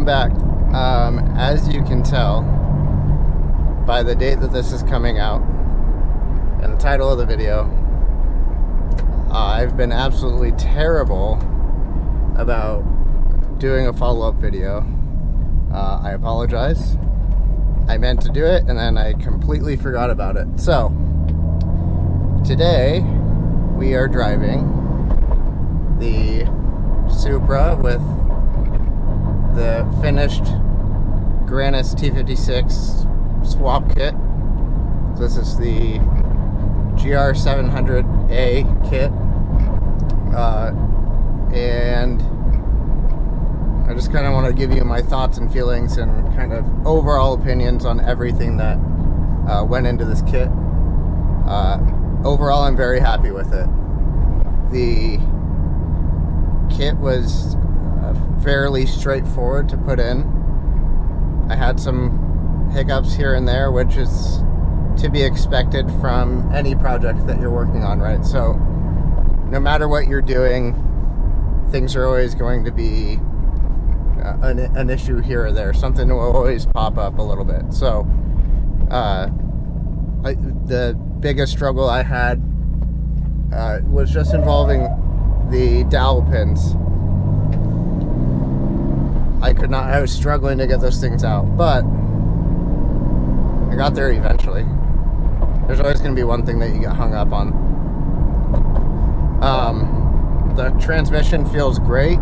back. As you can tell by the date that this is coming out and the title of the video, I've been absolutely terrible about doing a follow-up video. I apologize. I meant to do it and then I completely forgot about it. So today we are driving the Supra with the finished Granis T56 swap kit. This is the GR700A kit, and I just kind of want to give you my thoughts and feelings and kind of overall opinions on everything that went into this kit. Overall, I'm very happy with it. The kit was fairly straightforward to put in. I had some hiccups here and there, which is to be expected from any project that you're working on, right? So no matter what you're doing, things are always going to be an issue here or there. Something will always pop up a little bit. So the biggest struggle I had was just involving the dowel pins. I was struggling to get those things out, but I got there eventually. There's always going to be one thing that you get hung up on. The transmission feels great.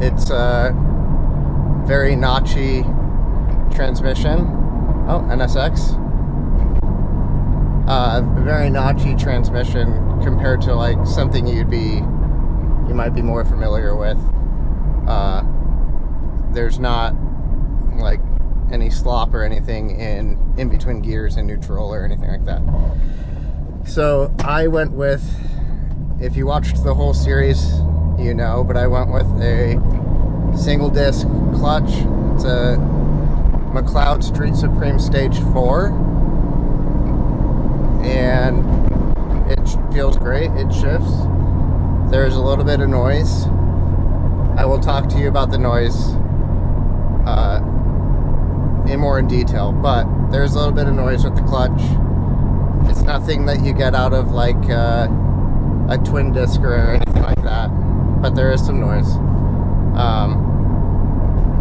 It's a very notchy transmission. Oh, NSX. Very notchy transmission compared to like something you might be more familiar with. There's not like any slop or anything in between gears and neutral or anything like that. So I went with, if you watched the whole series, you know, but I went with a single disc clutch. It's a McLeod Street Supreme Stage 4, and it feels great. It shifts. There's a little bit of noise. I will talk to you about the noise in detail, but there's a little bit of noise with the clutch. It's nothing that you get out of like a twin disc or anything like that, but there is some noise.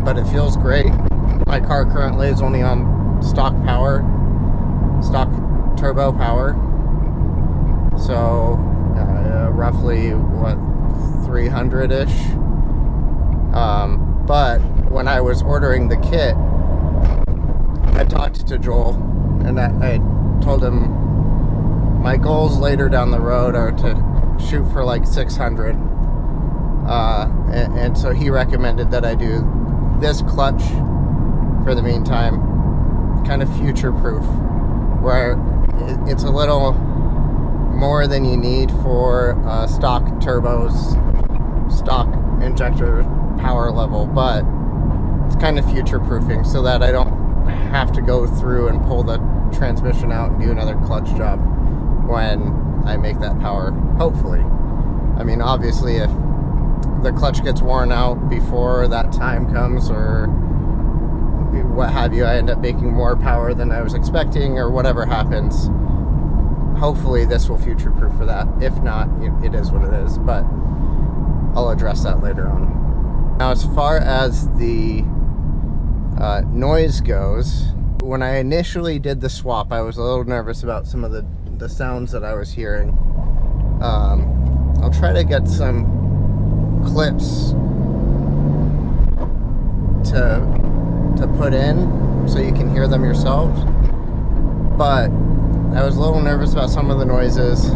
But it feels great. My car currently is only on stock power, stock turbo power, so roughly what, 300-ish. But when I was ordering the kit, I talked to Joel and I told him my goals later down the road are to shoot for like 600. And so he recommended that I do this clutch for the meantime, kind of future-proof, where it's a little more than you need for stock turbos, stock injector power level, but it's kind of future-proofing so that I don't have to go through and pull the transmission out and do another clutch job when I make that power, hopefully. I mean, obviously, if the clutch gets worn out before that time comes or what have you, I end up making more power than I was expecting or whatever happens, hopefully this will future-proof for that. If not, it is what it is, but I'll address that later on. Now, as far as the noise goes, when I initially did the swap, I was a little nervous about some of the sounds that I was hearing. I'll try to get some clips to put in so you can hear them yourselves, but I was a little nervous about some of the noises.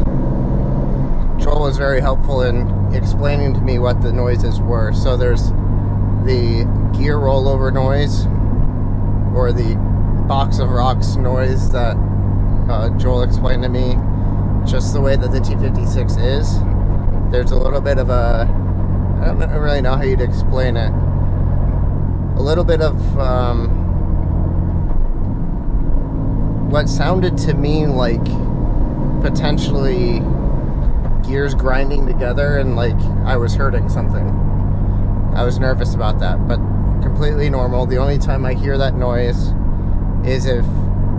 Joel was very helpful in explaining to me what the noises were. So there's the gear rollover noise, or the box of rocks noise that Joel explained to me, just the way that the T56 is. There's a little bit of a, I don't really know how you'd explain it, a little bit of what sounded to me like potentially gears grinding together and like I was hurting something. I was nervous about that, but completely normal. The only time I hear that noise is if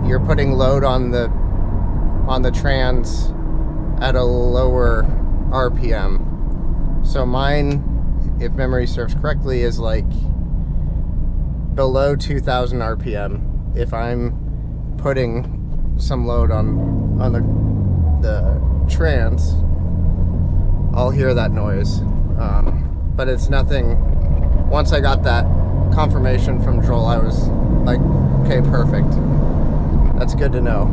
you're putting load on the trans at a lower RPM. So mine, if memory serves correctly, is like below 2,000 RPM. If I'm putting some load on the trans, I'll hear that noise. But it's nothing. Once I got that confirmation from Joel, I was like, okay, perfect. That's good to know.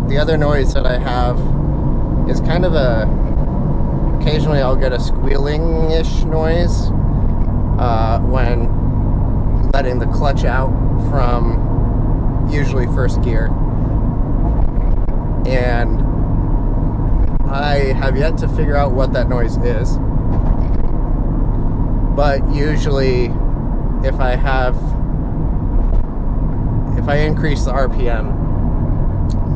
The other noise that I have is kind of occasionally I'll get a squealing-ish noise when letting the clutch out from usually first gear. And I have yet to figure out what that noise is. But usually if I increase the RPM,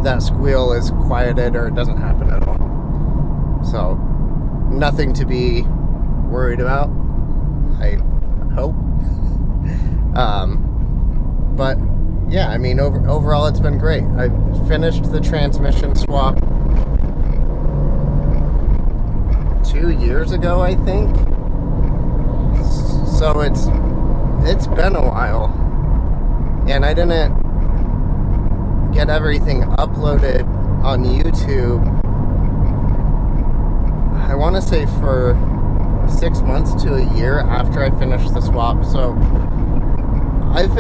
that squeal is quieted or it doesn't happen at all. So nothing to be worried about, I hope. But yeah, I mean, overall it's been great. I finished the transmission swap 2 years ago, I think. So it's been a while, and I didn't get everything uploaded on YouTube, I want to say for 6 months to a year after I finished the swap. So I've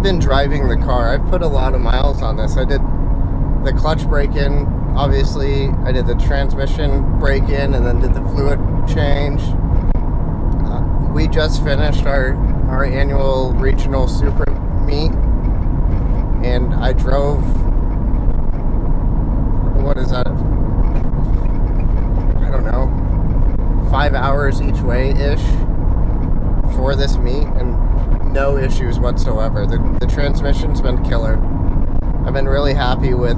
been driving the car. I've put a lot of miles on this. I did the clutch break-in, obviously. I did the transmission break-in, and then did the fluid change. We just finished our annual regional Supra meet, and I drove, what is that, I don't know, 5 hours each way-ish for this meet, and no issues whatsoever. The transmission's been killer. I've been really happy with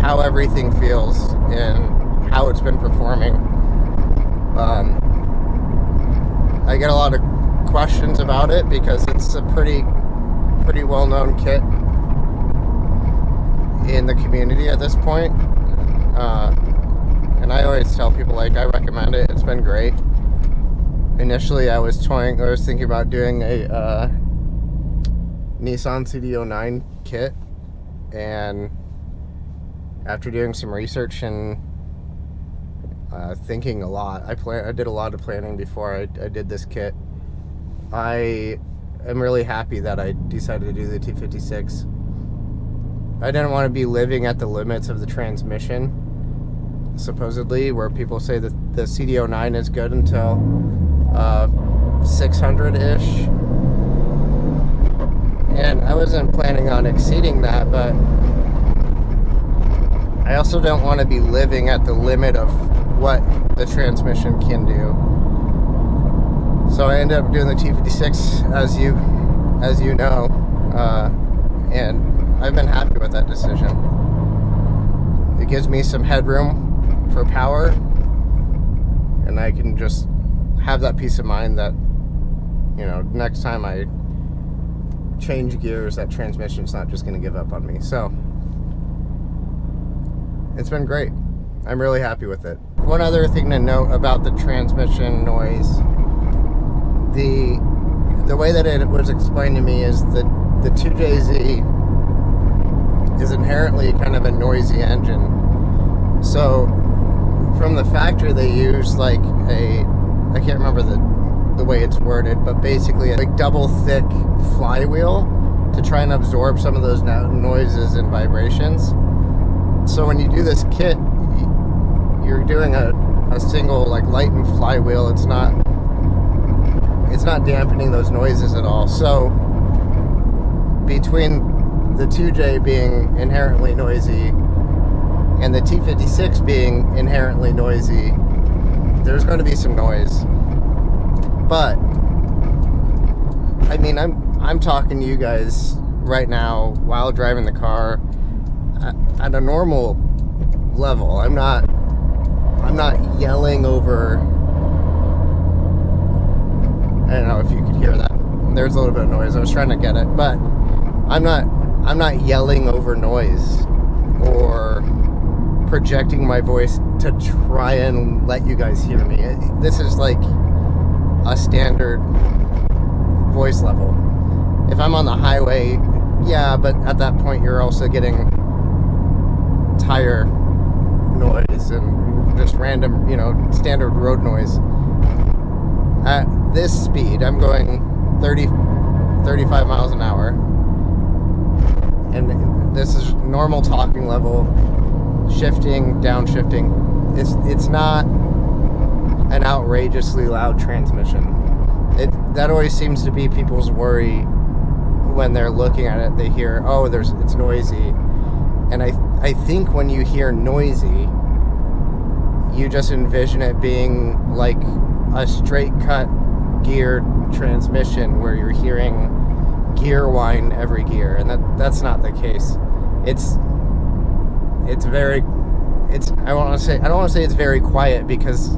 how everything feels and how it's been performing. I get a lot of questions about it because it's a pretty well-known kit in the community at this point. And I always tell people, like, I recommend it. It's been great. Initially, I was thinking about doing a Nissan CD09 kit, and after doing some research and thinking a lot, I did a lot of planning before I did this kit. I am really happy that I decided to do the T56. I didn't want to be living at the limits of the transmission, supposedly, where people say that the CD09 is good until 600-ish. And I wasn't planning on exceeding that, but I also don't want to be living at the limit of what the transmission can do. So I ended up doing the T56, as you know, and I've been happy with that decision. It gives me some headroom for power, and I can just have that peace of mind that, you know, next time I change gears, that transmission's not just going to give up on me. So it's been great. I'm really happy with it. One other thing to note about the transmission noise, the way that it was explained to me is that the 2JZ is inherently kind of a noisy engine. So from the factory they use like I can't remember the way it's worded, but basically a like double thick flywheel to try and absorb some of those noises and vibrations. So when you do this kit, you're doing a single like lightened flywheel. It's not dampening those noises at all. So between the 2J being inherently noisy and the T56 being inherently noisy, there's going to be some noise. But I mean, I'm talking to you guys right now while driving the car at a normal level. I'm not yelling over. I don't know if you could hear that. There's a little bit of noise. I was trying to get it, but I'm not yelling over noise or projecting my voice to try and let you guys hear me. This is like a standard voice level. If I'm on the highway, yeah, but at that point you're also getting tire noise and just random, standard road noise. At this speed, I'm going 35 miles an hour, and this is normal talking level, shifting, downshifting. It's not an outrageously loud transmission. That always seems to be people's worry when they're looking at it. They hear, oh, it's noisy, and I think when you hear noisy, you just envision it being like a straight cut geared transmission where you're hearing gear whine every gear, and that's not the case. I don't want to say it's very quiet, because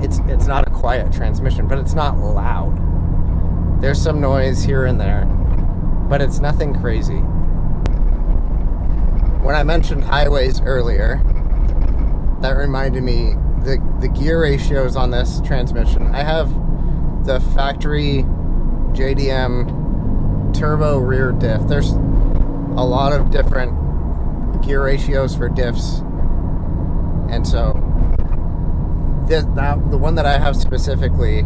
it's not a quiet transmission, but it's not loud. There's some noise here and there, but it's nothing crazy. When I mentioned highways earlier, that reminded me, the gear ratios on this transmission. I have the factory JDM turbo rear diff. There's a lot of different gear ratios for diffs, and so the one that I have specifically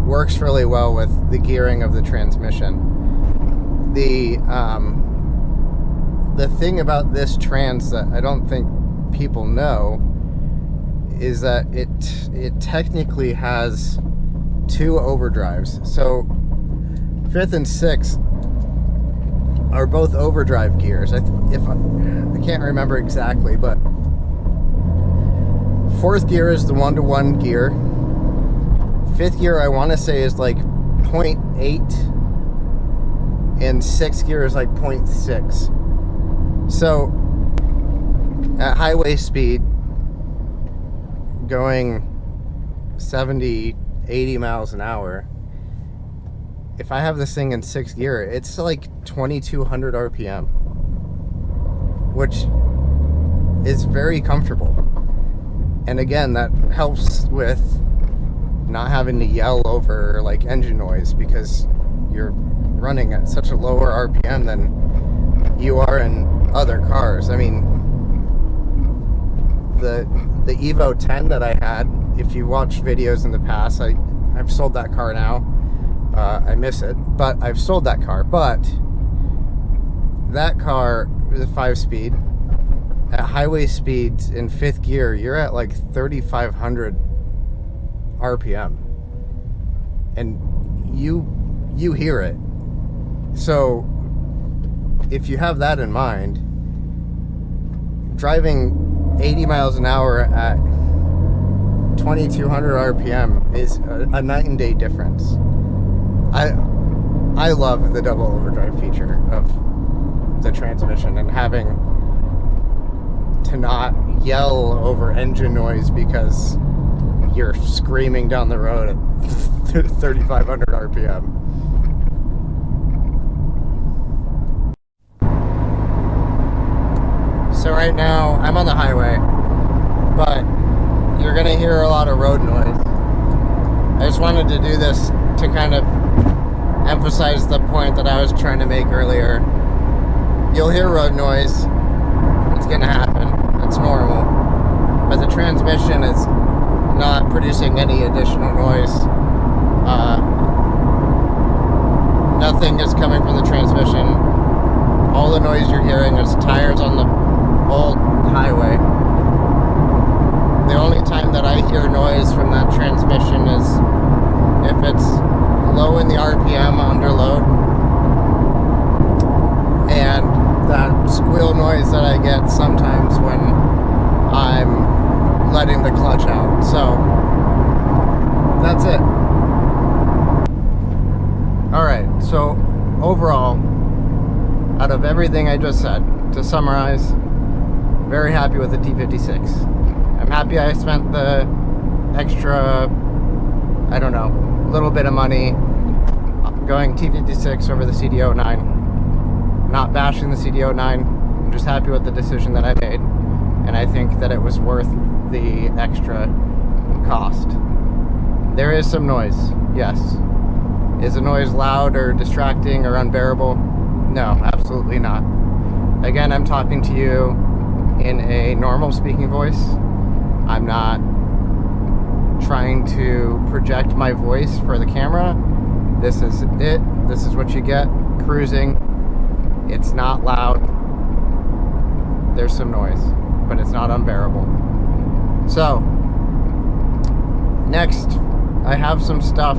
works really well with the gearing of the transmission. The thing about this trans that I don't think people know is that it technically has two overdrives. So 5th and 6th are both overdrive gears. I can't remember exactly, but 4th gear is the 1-to-1 gear. 5th gear, I want to say, is like 0.8, and 6th gear is like 0.6. So at highway speed, going 70, 80 miles an hour, if I have this thing in 6th gear, it's like 2200 RPM, which is very comfortable. And again, that helps with not having to yell over like engine noise, because you're running at such a lower RPM than you are in other cars. I mean, the Evo 10 that I had, if you watched videos in the past, I've sold that car now. I miss it, but I've sold that car. But that car is a 5-speed. At highway speeds in 5th gear, you're at like 3,500 RPM, and you hear it. So if you have that in mind, driving 80 miles an hour at 2,200 RPM is a night and day difference. I love the double overdrive feature of the transmission, and having to not yell over engine noise because you're screaming down the road at 3,500 RPM. So right now I'm on the highway, but you're gonna hear a lot of road noise. I just wanted to do this to kind of emphasize the point that I was trying to make earlier. You'll hear road noise. It's gonna happen. It's normal. But the transmission is not producing any additional noise. Nothing is coming from the transmission. All the noise you're hearing is tires on the old highway. The only time that I hear noise from that transmission is if it's low in the RPM under load, and that squeal noise that I get sometimes when I'm letting the clutch out. So that's it. Alright, so overall, out of everything I just said, to summarize, very happy with the T56. I'm happy I spent the extra, I don't know, little bit of money going T56 over the CD09. Not bashing the CD09. I'm just happy with the decision that I made. And I think that it was worth the extra cost. There is some noise, yes. Is the noise loud or distracting or unbearable? No, absolutely not. Again, I'm talking to you in a normal speaking voice. I'm not trying to project my voice for the camera. This is it. This is what you get. Cruising. It's not loud. There's some noise, but it's not unbearable. So, next, I have some stuff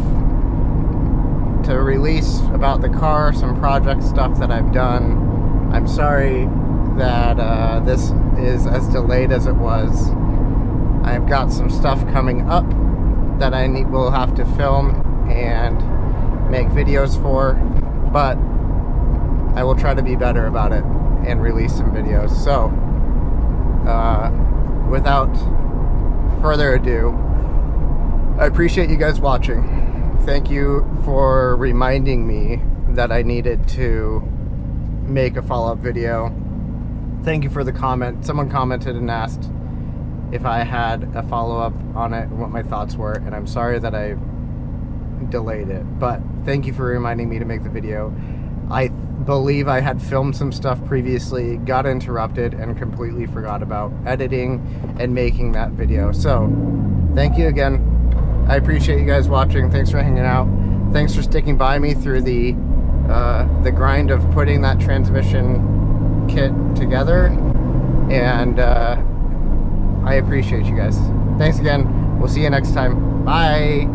to release about the car, some project stuff that I've done. I'm sorry that this is as delayed as it was. I've got some stuff coming up that will have to film and make videos for, but I will try to be better about it and release some videos. So, without further ado, I appreciate you guys watching. Thank you for reminding me that I needed to make a follow-up video. Thank you for the comment. Someone commented and asked if I had a follow-up on it and what my thoughts were, and I'm sorry that I delayed it, but thank you for reminding me to make the video. I believe I had filmed some stuff previously, got interrupted, and completely forgot about editing and making that video. So, thank you again. I appreciate you guys watching. Thanks for hanging out. Thanks for sticking by me through the grind of putting that transmission kit together. And I appreciate you guys. Thanks again. We'll see you next time. Bye.